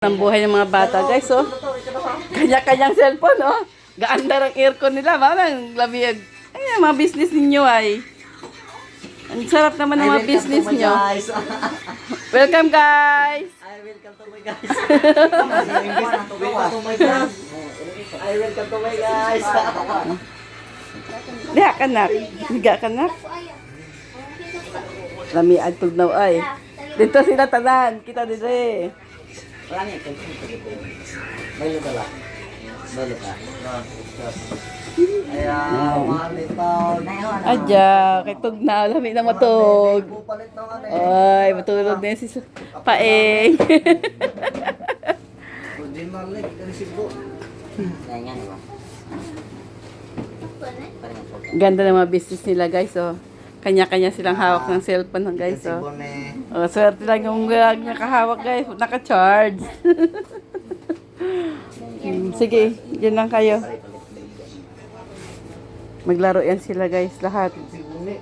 Ang buhay ng mga bata, guys, oh. Kanya-kanyang cellphone, oh. Gaanda ng aircon nila, parang lamig. Ay, mga business ninyo ay. Ang sarap naman ng mga business nyo. Welcome, guys. I welcome to my guys. Welcome to my guys. I welcome to my guys. Liha ka na. Higa ka na. Lami ang tugnaw ay. Dito sila tanan. Kita dito eh. Wala niya, may ludala. May luta. Ayan, mahal ito. Adya, kay tugnaw. Lami na matug. Pupalit ng ano Ay, matulog na si Paeng. Hindi malik, resibo. Ganyan, diba? Ganda ng mga business nila, guys, oh. Kanya-kanya silang hawak ng cellphone, guys, oh. Resibo ni... Oh, swerte lang yung nakahawak, guys. Naka-charge. Sige, yun lang kayo. Maglaro yan sila, guys, lahat. Resibo ni...